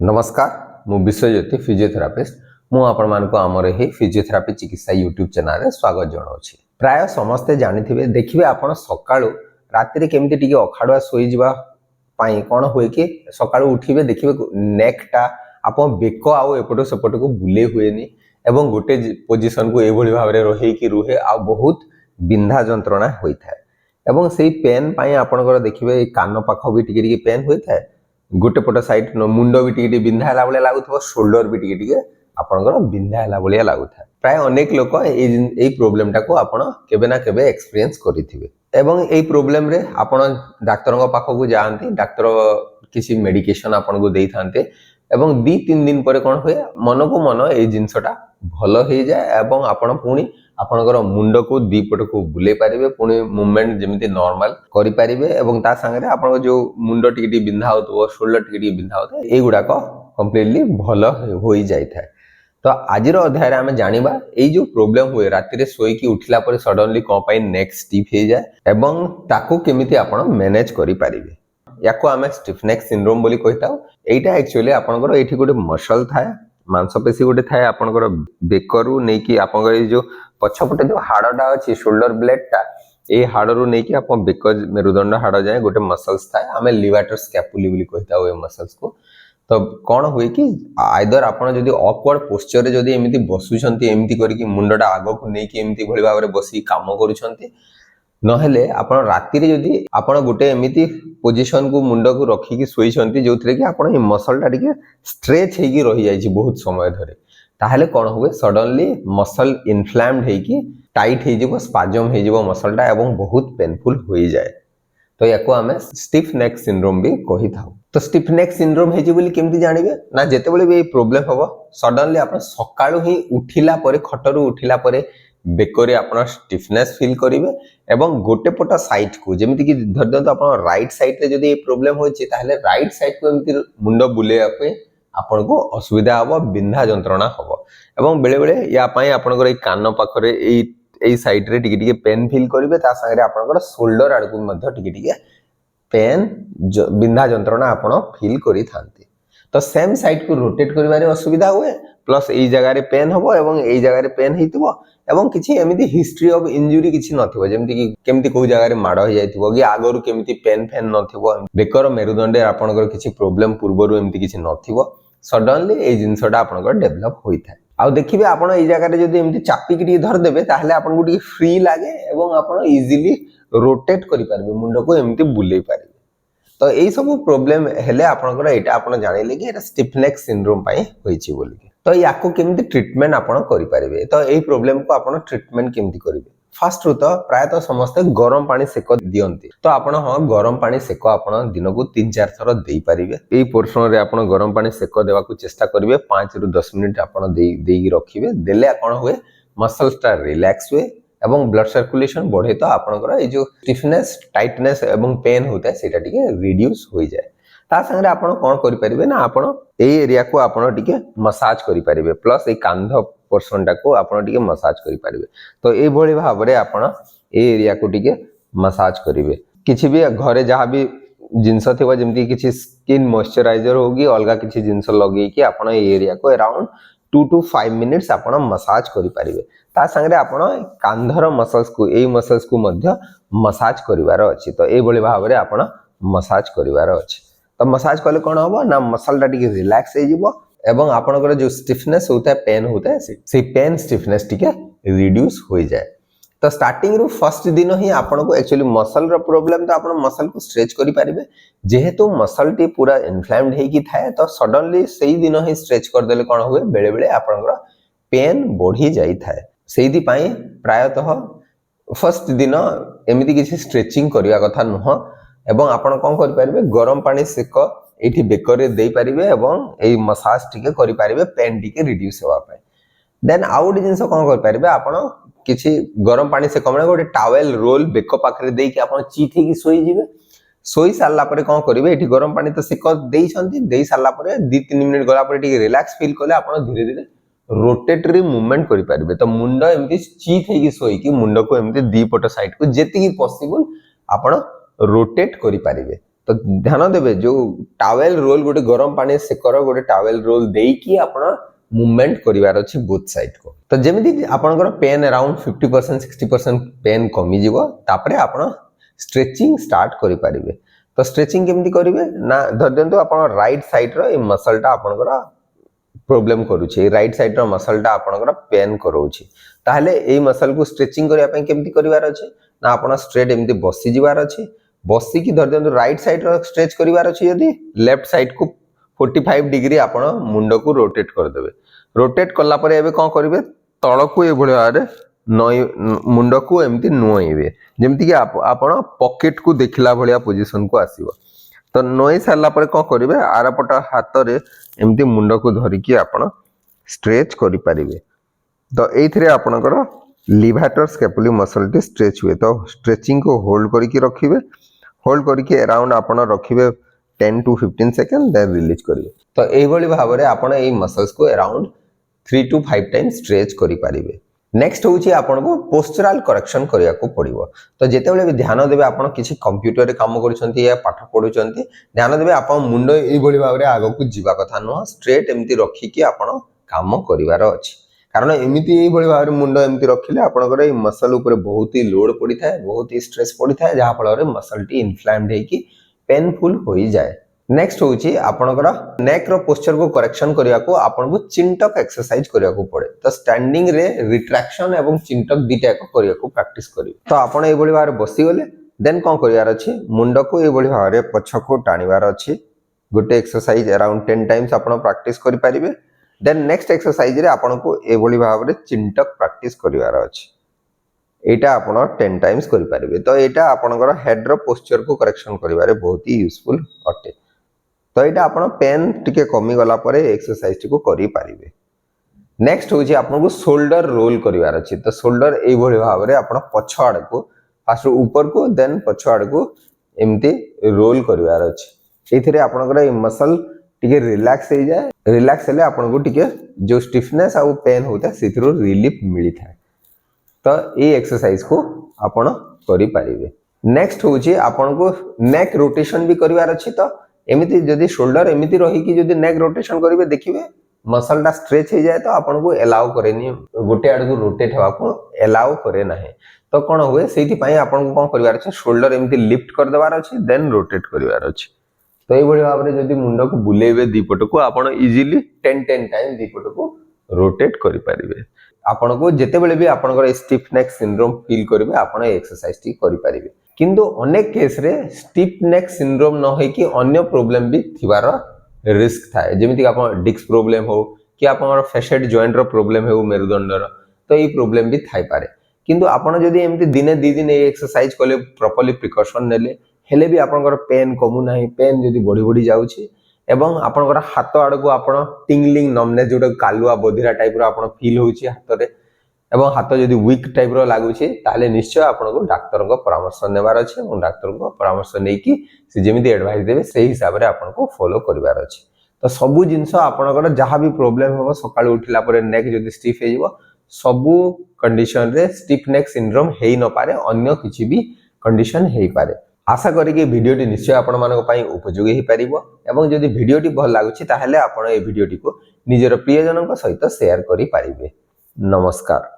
नमस्कार मु विश्वज्योति फिजियोथेरापिस्ट मु आपण मानको हमर हे फिजियोथेरापी चिकित्सा यूट्यूब चैनल रे स्वागत जणाउछि। प्राय समस्ते जानिथिबे देखिबे आपण सकाळू राति रे केमति टिके अखाडुआ सोई जिबा पाई कोन होय कि सकाळू उठिबे देखिबे नेकटा आपण बेको आउ एपटो सेपटो को बुले हुएनी एवं गोटे पोजीशन को एभली भाबरे रहे कि रुहे आ बहुत बिंधा जंत्रणा होई थाए एवं सेही पेन पाई आपनकर देखिबे कान पाखो भी टिके टिके पेन होई थाए गोटे पट साइड मुंड भी टिके बिंधा हला भलिया लागुथबो शोल्डर भी टिके टिके आपनकर बिंधा हला भलिया लागुथा। प्राय अनेक लोक ए प्रॉब्लम टाको आपण केबे ना केबे एक्सपीरियंस करिथिबे एवं ए प्रॉब्लम रे आपण डाक्टरଙ୍କ पाखो जाआंती डाक्टर किसी मेडिकेशन आपण को देई थांते एवं 2-3 दिन पर कोन होय मन को मन ए जिंसटा भलो हे जाय एवं आपण पुनी आपनकर मुंड को दीपट को बुले पारिबे पुनी मूवमेंट जेमिति नॉर्मल करि पारिबे एवं ता संगे आपन जो मुंड टिके बिंधा होतो शोल्डर टिके बिंधा होतो ए गुडा को कंप्लीटली भलो होई जाय थाए। तो आजिर अध्याय रे हमें जानिबा ए जो प्रॉब्लम हुए राति रे सोई की उठिला पर सडनली को पई नेक स्टिफ हे जाय एवं ताको केमिति आपन मैनेज करि पारिबे याको हमें स्टिफ नेक सिंड्रोम बोली कहिताउ। एटा एक्चुअली आपनकर एठी गोटे मसल थाए मांसपेशी गोटे थाए आपनकर बेकरू नै कि आपनकर जो पछपटे जो हाड़टा अछि शोल्डर ब्लेडटा ए हाड़रू नै कि आपन बेक मेरुदंड हाड़ जाय गोटे मसल्स थाए हमें लिवाटर स्कैपुली बोली कहिताउ ए मसल्स को। तो कौन हुए कि आइदर आपन जदी ऑकवर्ड पोस्चर रे जदी एमिति बसुछंती एमिति करी कि मुंडटा आगो को नै कि एमिति भली भाबरे बसी काम करूछंती नहेले आपण राति रे जदी आपण गोटे एमिति पोजीशन को मुंड को रखी कि सोईछंती जोथरे कि आपण ए मसलटा टिके स्ट्रेच हे कि रहि जायछि बहुत समय धरे ताहले कोन हुए सडनली मसल इन्फ्लेम्ड हे कि टाइट हे जिवो स्पाजम हे जिवो मसलटा एवं बहुत पेनफुल होई जाय। तो याको हमें स्टिफ नेक सिंड्रोम भी कहि थाउ। तो स्टिफ नेक सिंड्रोम हे जि बोली केमति जानिबे ना जेते बेले भी प्रॉब्लम हबो सडनली आपण सकाळू ही उठिला परे खटरू उठिला परे बेकरे आपण स्टिफनेस फील करिवे एवं गोटे पट साइड को जेमिति कि धर दंत आपण राइट साइड रे जदी ए प्रॉब्लम होछि ताहले राइट साइड को एमिति मुंड बुलेया पे आपण को असुविधा हबो बिंधा जंत्रणा हबो एवं बेले बेले या पई आपनकर ए कान पाखरे ए साइड रे टिके टिके पेन फील करिवे ता संगे आपनकर शोल्डर आड़ को मध्य टिके टिके पेन बिंधा जंत्रणा आपण फील करि थांती। तो सेम साइड को रोटेट करिवारे असुविधा हुए प्लस ए जगह रे पेन हबो एवं ए जगह रे पेन हेतिबो एवं किछि एमिति हिस्ट्री ऑफ इंजुरी किछि नथिबो जेमिति कि केमिति को जगह रे माड हो जायतिबो कि आगरु केमिति पेन फैन नथिबो बेकर मेरुदंडे आपनकर किछि प्रॉब्लम पूर्वरु एमिति किछि नथिबो सडनली ए जिंसटा आपनकर डेवलप होई थाए। आ देखिबे आपण ए जगह रे जदी एमिति चापी कि धर देबे ताहले आपन को फ्री लागे एवं आपण इजीली रोटेट करि पारबे मुंड को एमिति बुलेई पारबे। तो एई सब प्रॉब्लम हेले आपनकर एटा आपण जानिले कि एटा स्टिफ नेक सिंड्रोम पई होईछि बोली। तो याको केमिति ट्रीटमेंट आपण करि पारिबे तो एई प्रॉब्लम को आपण ट्रीटमेंट केमिति करिवे फर्स्ट रु तो प्राय तो समस्त गरम पानी सेक दियंती तो आपण गरम पानी सेक आपण दिन को 3-4 थर देई पारिबे। एई पोर्शन रे आपण गरम पानी सेक देवा को चेष्टा करिवे 5 रु 10 मिनिट आपण देई रखिबे देले कोन हुए मसल्सटा रिलैक्स हुए एवं ब्लड सर्कुलेशन बढ़े तो आपनकर ए जो स्टिफनेस टाइटनेस एवं पेन होता है सेटा टिके रिड्यूस हो जाए। ता संगे आपण कोन करि परिबे ना आपण ए एरिया को आपण टिके मसाज करि परिबे प्लस ए कांध पोर्शन टा को आपण टिके मसाज करि परिबे। तो ए भली भाबरे आपण ए एरिया को टिके मसाज करिवे किछि भी घरे जहां भी जिंस थिबा जेमति किछि स्किन मॉइस्चराइजर होगी अलगा किछि जिंस लगेई कि आपण ए एरिया को अराउंड 2 to 5 मिनिट्स आपण मसाज करि परिबे। ता संगे आपण कांधर मसल्स को ए मसल्स को मध्य मसाज करिवार अछि तो ए भली भाबरे आपण मसाज करिवार अछि। तो मसाज कले कोन होबो ना मसलटा टिके रिलैक्स हे जिवो एवं आपनकर जो स्टिफनेस होता है पेन होता है से पेन स्टिफनेस टिके रिड्यूस हो जाए। तो स्टार्टिंग रु फर्स्ट दिन ही आपन को एक्चुअली मसल रो प्रॉब्लम तो आपन मसल को स्ट्रेच करि पारिबे जेहेतु मसल टी पूरा इन्फ्लेम्ड हे कि थाए तो सडनली सेही दिन ही स्ट्रेच कर देले कोन हुए बेले बेले आपनकर पेन बढ़ी जाई थाए सेही पई प्रायतः फर्स्ट दिन एमिति किछि स्ट्रेचिंग करिया कथा नहो एवं आपण कोन करि पारिबे गरम पानी सेक एठी बेकरे देई पारिबे एवं ए मसाज टिके करि पारिबे पेन टिके रिड्यूस होवा पाए। देन आउट जिंस कोन करि पारिबे आपण किछि गरम पानी से कमणे गोटे टॉवेल रोल बेक पाखरे देई कि आपण चीथि कि सोई जिवे सोई सारला परे कोन करिवे एठी गरम पानी तो सेक देई छंती देई सारला परे 2-3 मिनिट गला परे टिके रिलैक्स फील करले आपण धीरे धीरे रोटेटरी मूवमेंट करि पारिबे। तो मुंड एमति चीथि कि सोई कि मुंड को एमति दी पट साइड को जेति कि पॉसिबल आपण रोटेट करि पारिबे तो ध्यान देबे जो टावेल रोल गोटे गरम पानी सेकर गोटे टावेल रोल देकी आपण मूवमेंट करिवार अछि बोथ साइड को। तो जेमिति आपनकर पेन अराउंड 50% 60% पेन कमी जीवो तापरे आपण स्ट्रेचिंग स्टार्ट करि परिबे। तो स्ट्रेचिंग केमति करिवे ना धर देंतो आपण राइट साइड रो ए मसलटा आपनकर प्रॉब्लम करूछि, राइट साइड रो मसलटा आपनकर पेन करूछि, ताहले ए मसल को स्ट्रेचिंग करिया पय केमति करिवार अछि ना आपण स्ट्रेट एमति बसी जीवार अछि। बसी की धर देंतो राइट साइड रो स्ट्रेच करिवार अछि, यदि लेफ्ट साइड को 45 डिग्री आपण मुंड को रोटेट कर देबे। रोटेट करला परे एबे कोन करिवे तळ को ए भଳି भारे नय मुंड को एमति नोइबे जेमति कि आपण पॉकेट को देखला भलिया पोजीशन को आसीबो। तो नोई सारला परे कोन करिवे आरापटा हाथ रे एमति मुंड को धरि कि आपण स्ट्रेच करि परिबे। तो एथिरे आपणकर लिवाटर स्कैपुली मसल टी स्ट्रेच हुए। तो स्ट्रेचिंग को होल्ड करके रखिए, होल्ड करके अराउंड आपण रखिए 10 to 15 सेकंड देन रिलीज करिवे। तो एई भली भाबरे आपण एई मसल्स को अराउंड 3 to 5 टाइम्स स्ट्रेच करि पारिबे। नेक्स्ट होची आपण को पोस्चरल करेक्शन करिया को पड़िबो। तो जेतेबेले भी ध्यान देबे आपण किछि कंप्यूटर रे काम करूछंती या पाठ पढुछंती, ध्यान देबे आपण मुंड एई भली भाबरे आगो को जीवा कथा न, स्ट्रेट एमति रखी कि आपण काम करिवार अछि। कारण एमिति एई भली भाबरे मुंड एमति रखिले आपनकर ए मसल ऊपर बहुत ही लोड पड़ी थाए, बहुत ही स्ट्रेस पड़ी थाए, जहा फल रे मसल टी इन्फ्लेम्ड हेकी पेनफुल होई जाए। नेक्स्ट होची आपनकर नेक रो पोस्चर को करेक्शन करिया को आपन को चिंटक एक्सरसाइज करिया को पड़े। तो स्टैंडिंग रे रिट्रैक्शन एवं चिंटक दिटा को करिया को प्रैक्टिस करियो। तो आपण ए भली भाबरे बसी गले देन कोन करियार अछि मुंड को ए भली भाबरे पछ को टाणीवार अछि। गोटे एक्सरसाइज अराउंड 10 टाइम्स आपण प्रैक्टिस करि परिबे। देन नेक्स्ट एक्सरसाइज रे आपण को ए भली भाबरे चिंटक प्रैक्टिस करिवार अछि। एटा आपण 10 टाइम्स करि परिबे। तो एटा आपनकर हेड रो पोस्चर को करेक्शन करिवारे बहुत ही यूजफुल अटे। तो एटा आपण पेन टिके कमी गला परे एक्सरसाइज को करि पारिबे। नेक्स्ट होची आपण को शोल्डर रोल करिवार अछि। तो शोल्डर एई भली भाबरे आपण पछ आड़ को फास्ट ऊपर को देन पछ आड़ को एमती रोल करिवार अछि। एथिरे आपनकर ए मसल टिके रिलैक्स हो जाए। रिलैक्स हेले आपण को टिके जो स्टिफनेस आ पेन होता है सेथिरो रिलीफ मिली थाए। तो ए एक्सरसाइज को आपण करि पारिबे। नेक्स्ट होची आपण को नेक रोटेशन भी करिवार अछि। तो एमिति जदी शोल्डर एमिति रही कि जदी नेक रोटेशन करिवे देखिबे मसलटा स्ट्रेच हो जाए तो आपण को अलाउ करेनी, गोटे आड़ को रोटेट हेबा को अलाउ करे नाही। तो कोन होए सेठी पई आपण को कोन करिवार अछि शोल्डर एमिति लिफ्ट कर देवार अछि देन रोटेट करिवार अछि। तो एई भली भाबरे जदी मुंड को बुलेबे दीपट को आपण इजीली 10 टाइम दीपट को रोटेट करि परिबे। आपण को जेतेबेले भी आपनकर स्टिफ नेक सिंड्रोम फील करिवे आपण एक्सरसाइज टी करि परिबे। किंतु अनेक केस रे स्टिफ नेक सिंड्रोम न होई कि अन्य प्रॉब्लम भी थिबार रिस्क थाए। जेमिति आपण डिस्क प्रॉब्लम हो कि आपण फेसेट जॉइंट रो प्रॉब्लम हो मेरुदंड रो, तो ई प्रॉब्लम भी थाई पारे। किंतु आपण जदी एमिति दिने 2 दिन ए एक्सरसाइज कले प्रॉपर्ली प्रिकॉशन नेले हेले भी आपनकर पेन कमु नाही। पेन जदी बढ़ी बढ़ी जाउछि एवं आपनकर हाथ आड़ को आपण टिंगलिंग नमनेस जोटा कालुआ बधिरा टाइप रो आपण फील होछि हाथ रे एवं हाथ जदी वीक टाइप रो लागुछि ताले निश्चय आपण को डाक्टर को परामर्श नेबार अछि और डाक्टर को परामर्श नै कि से जेमिति एडवाइस देबे सेही हिसाब रे आपण को फॉलो करिवार अछि। तो सबु जिंस आपनकर जहां भी प्रॉब्लम हो सकाळ उठिला परे नेक जदी स्टिफ हे जिवो सबु कंडीशन रे स्टिफ नेक सिंड्रोम हेई न पारे, अन्य किछि भी कंडीशन हेई पारे। आशा करी कि वीडियोटी निश्चय आपण मानक पई उपयोगी हे परिबो एवं जदी वीडियोटी भल लागुछि ताहेले आपण ए वीडियोटी को निजर प्रियजनक सहित शेयर करि पारिबे। नमस्कार।